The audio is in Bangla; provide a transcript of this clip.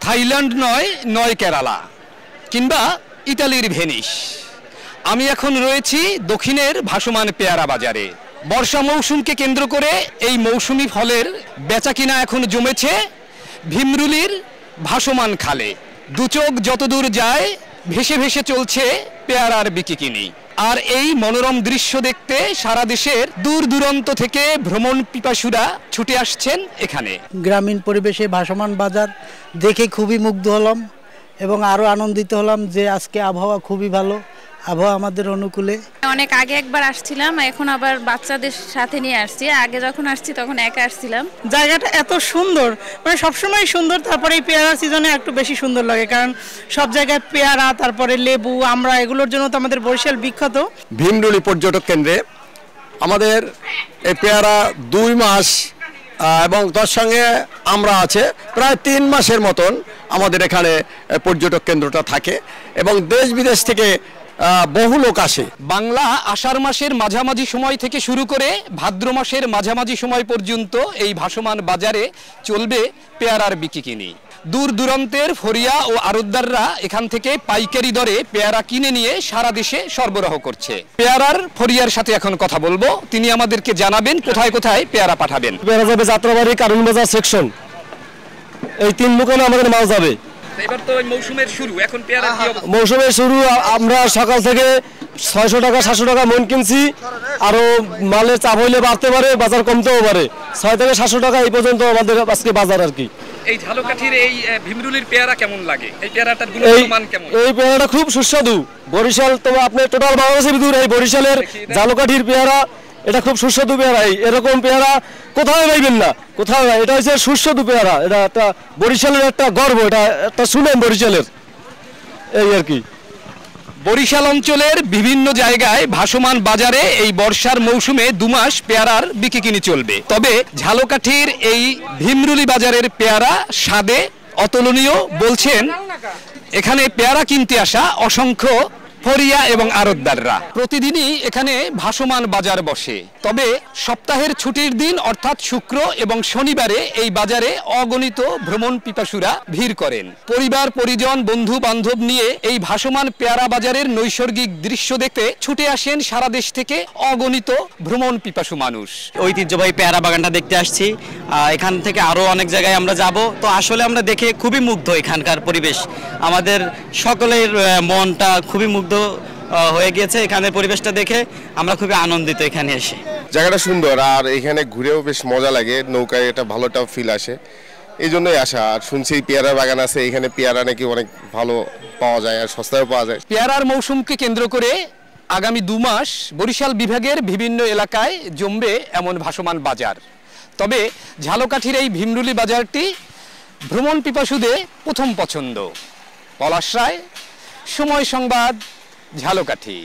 থাইল্যান্ড নয়, নয় কেরালা কিংবা ইতালির ভেনিস। আমি এখন রয়েছি দক্ষিণের ভাসমান পেয়ারা বাজারে। বর্ষা মৌসুমকে কেন্দ্র করে এই মৌসুমি ফলের বেচাকিনা এখন জমেছে ভীমরুলির ভাসমান খালে। দুচোখ যতদূর যায় ভেসে ভেসে চলছে পেয়ারার বিকিকিনি। আর এই মনোরম দৃশ্য দেখতে সারা দেশের দূর দূরান্ত থেকে ভ্রমণ পিপাসুরা ছুটে আসছেন এখানে। গ্রামীণ পরিবেশে ভাসমান বাজার দেখে খুবই মুগ্ধ হলাম এবং আরও আনন্দিত হলাম যে আজকে আবহাওয়া খুবই ভালো, আবহাওয়া আমাদের অনুকূলে। অনেক আগে একবার আসছিলাম, এখন আবার বাচ্চাদের সাথে নিয়ে আসছি। আগে যখন আসছি তখন একা আসছিলাম। জায়গাটা এত সুন্দর, মানে সবসময় সুন্দর। তারপরে এই পেয়ারা সিজনে একটু বেশি সুন্দর লাগে, কারণ সব জায়গায় পেয়ারা, তারপরে লেবু, আমরা এগুলোর জন্য তো আমাদের বরিশাল বিখ্যাত। ভীমরুলি পর্যটক কেন্দ্রে আমাদের এই পেয়ারা 2 মাস এবং তার সঙ্গে আমরা আছে প্রায় 3 মাসের মতন আমাদের এখানে পর্যটক কেন্দ্রটা থাকে এবং দেশ বিদেশ থেকে বহু লোক আসে। বাংলা আষাঢ় মাসের মাঝামাঝি সময় থেকে শুরু করে ভাদ্র মাসের মাঝামাঝি সময় পর্যন্ত এই ভাসমান বাজারে চলবে পেয়ারার বিকিকিনি। দূর দূরান্তের ফরিয়া ও আড়তদাররা এখান থেকে পাইকারি দরে পেয়ারা কিনে নিয়ে সারা দেশে সরবরাহ করছে। পেয়ারার ফরিয়ার সাথে এখন কথা বলবো, তিনি আমাদেরকে জানাবেন কোথায় কোথায় পেয়ারা পাঠাবেন। পেয়ারা যাবে যাত্রাবাড়ি, কারণ বাজার সেকশন, এই 3 দোকানে আমাদের মাল যাবে। এবার তো মৌসুমের শুরু, এখন পেয়ারা কি অবস্থা? মৌসুমের শুরু, আমরা সকাল থেকে 600 টাকা 700 টাকা মন কিনছি। আরো মালের চাপ হইলে বাড়তে পারে, বাজার কমতেও পারে। 6 থেকে 700 টাকা এই পর্যন্ত আমাদের আজকে বাজার আর কি। এই ঝালকাঠির এই ভীমরুলির পেয়ারা কেমন লাগে? এই পেয়ারাটার গুণমান কেমন? এই পেয়ারাটা খুব সুস্বাদু। বরিশাল তো আপনি টোটাল বাংলাদেশের ভিতরে এই বরিশালের ঝালকাঠির পেয়ারা এটা খুব সুস্বাদু পেয়ারা। এরকম পেয়ারা কোথাও পাইবেন না, কোথাও না। এটা হচ্ছে সুস্বাদু পেয়ারা, এটা একটা বরিশালের একটা গর্ব, এটা একটা সুনাম বরিশালের, এই আর কি। বরিশাল অঞ্চলের বিভিন্ন জায়গায় ভাসমান বাজারে এই বর্ষার মৌসুমে 2 মাস পেয়ারার বিকিকিনি চলবে। তবে ঝালকাঠির এই ভীমরুলি বাজারের পেয়ারা স্বাদে অতুলনীয় বলছেন এখানে পেয়ারা কিনতে আসা অসংখ্য ফরিয়া এবং আড়তদাররা। প্রতিদিনই এখানে ভাসমান বাজার বসে, তবে সপ্তাহের ছুটির দিন অর্থাৎ শুক্র এবং শনিবারে এই বাজারে অগণিত ভ্রমণ পিপাসুরা ভিড় করেন। পরিবার পরিজন বন্ধু বান্ধব নিয়ে এই ভাসমান পেয়ারা বাজারের নৈসর্গিক দৃশ্য দেখতে ছুটে আসেন সারা দেশ থেকে অগণিত ভ্রমণ পিপাসু মানুষ। ঐতিহ্যবাহী পেয়ারা বাগানটা দেখতে আসছি, এখান থেকে আরও অনেক জায়গায় আমরা যাব। তো আসলে আমরা দেখে খুবই মুগ্ধ, এখানকার পরিবেশ আমাদের সকলের মনটা খুবই মুগ্ধ হয়ে গিয়েছে। এখানে পরিবেশটা দেখে আমরা খুবই আনন্দিত এখানে এসে। জায়গাটা সুন্দর, আর এখানে ঘুরেও বেশ মজা লাগে, নৌকায় এটা ভালোটা ফিল আসে, এই জন্যই আসা। আর শুনছি পেয়ারা বাগান আছে এখানে, পেয়ারা নাকি অনেক ভালো পাওয়া যায় আর সস্তায় পাওয়া যায়। পেয়ারার মৌসুমকে কেন্দ্র করে আগামী 2 মাস বরিশাল বিভাগের বিভিন্ন এলাকায় জমবে এমন ভাসমান বাজার। তবে ঝালকাঠির এই ভীমরুলি বাজারটি ভ্রমণ পিপাসুদের প্রথম পছন্দ। পলাশ রায়, সময় সংবাদ, ঝালকাঠি।